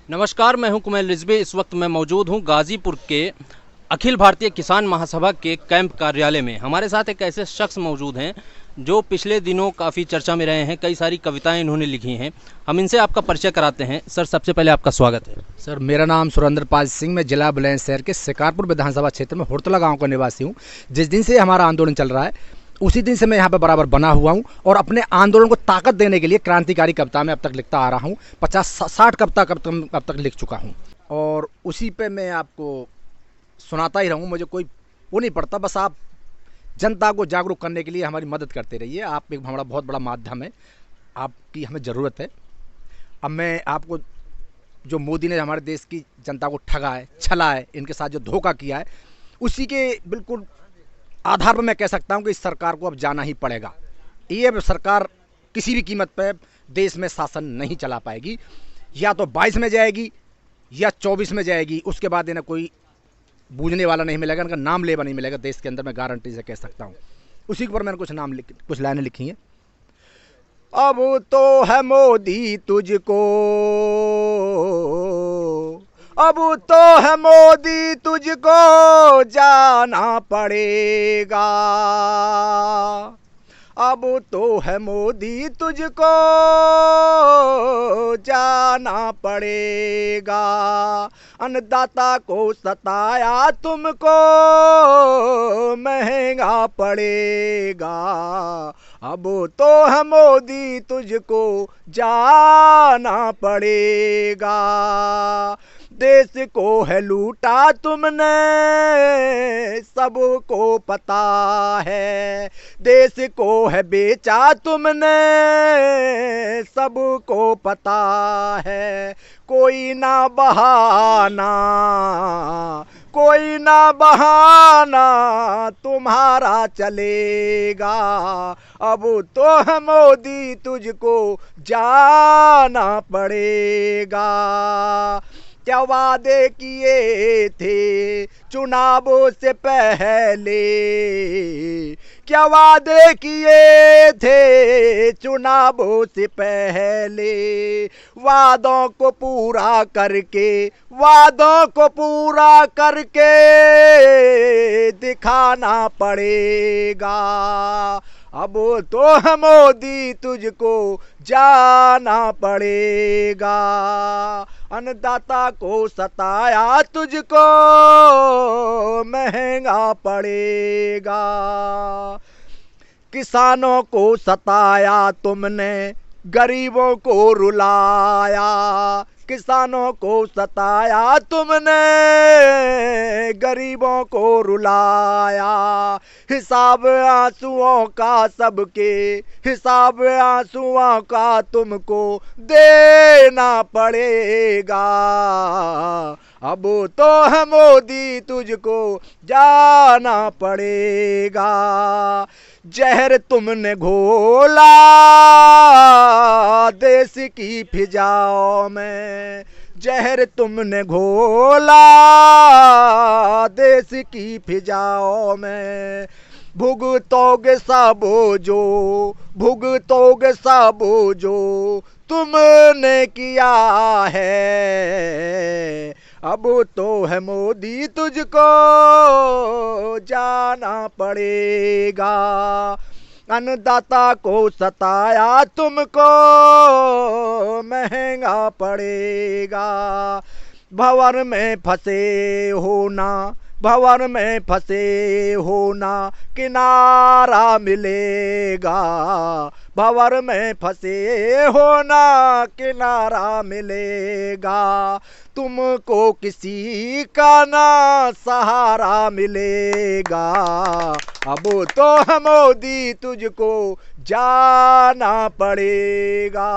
नमस्कार, मैं हूं कुमैल रिजवी। इस वक्त मैं मौजूद हूं गाज़ीपुर के अखिल भारतीय किसान महासभा के कैंप कार्यालय में। हमारे साथ एक ऐसे शख्स मौजूद हैं जो पिछले दिनों काफ़ी चर्चा में रहे हैं। कई सारी कविताएं इन्होंने लिखी हैं। हम इनसे आपका परिचय कराते हैं। सर, सबसे पहले आपका स्वागत है। सर, मेरा नाम सुरेंद्र पाल सिंह, मैं जिला बुलंदशहर के शिकारपुर विधानसभा क्षेत्र में हुड़तला गांव का निवासी हूं। जिस दिन से हमारा आंदोलन चल रहा है उसी दिन से मैं यहाँ पर बराबर बना हुआ हूँ और अपने आंदोलन को ताकत देने के लिए क्रांतिकारी कविता मैं अब तक लिखता आ रहा हूँ। 50-60 कविता अब तक लिख चुका हूँ और उसी पे मैं आपको सुनाता ही रहूँ। मुझे कोई वो नहीं पड़ता, बस आप जनता को जागरूक करने के लिए हमारी मदद करते रहिए। आप एक हमारा बहुत बड़ा माध्यम है, आपकी हमें ज़रूरत है। अब मैं आपको, जो मोदी ने हमारे देश की जनता को ठगा है, छला है, इनके साथ जो धोखा किया है, उसी के बिल्कुल आधार पर मैं कह सकता हूं कि इस सरकार को अब जाना ही पड़ेगा। ये सरकार किसी भी कीमत पर देश में शासन नहीं चला पाएगी। या तो 22 में जाएगी या 24 में जाएगी, उसके बाद इन्हें कोई बूझने वाला नहीं मिलेगा, इनका नाम लेवा नहीं मिलेगा देश के अंदर, मैं गारंटी से कह सकता हूँ। उसी के ऊपर मैंने कुछ लाइनें लिखी हैं। अब तो है मोदी तुझको, अब तो है मोदी तुझको जाना पड़ेगा। अब तो है मोदी तुझको जाना पड़ेगा। अन्नदाता को सताया तुमको महंगा पड़ेगा। अब तो है मोदी तुझको जाना पड़ेगा। देश को है लूटा तुमने सबको पता है। देश को है बेचा तुमने सबको पता है। कोई ना बहाना, कोई ना बहाना तुम्हारा चलेगा। अब तो है मोदी तुझको जाना पड़ेगा। क्या वादे किए थे चुनावों से पहले, क्या वादे किए थे चुनावों से पहले। वादों को पूरा करके, वादों को पूरा करके दिखाना पड़ेगा। अब तो है मोदी तुझको जाना पड़ेगा। अन्नदाता को सताया तुझको महंगा पड़ेगा। किसानों को सताया तुमने गरीबों को रुलाया। किसानों को सताया तुमने गरीबों को रुलाया। हिसाब आंसुओं का सबके, हिसाब आंसुओं का तुमको देना पड़ेगा। अब तो है मोदी तुझको जाना पड़ेगा। जहर तुमने घोला देश की फिजाओं में, जहर तुमने घोला देश की फिजाओं में। भुगतोगे सब जो, भुगतोगे सब जो तुमने किया है। अब तो है मोदी तुझको जाना पड़ेगा। अन्नदाता को सताया तुमको महंगा पड़ेगा। भंवर में फंसे होना, भंवर में फंसे होना किनारा मिलेगा। भंवर में फंसे होना किनारा मिलेगा। तुमको किसी का ना सहारा मिलेगा। अब तो है मोदी तुझको जाना पड़ेगा।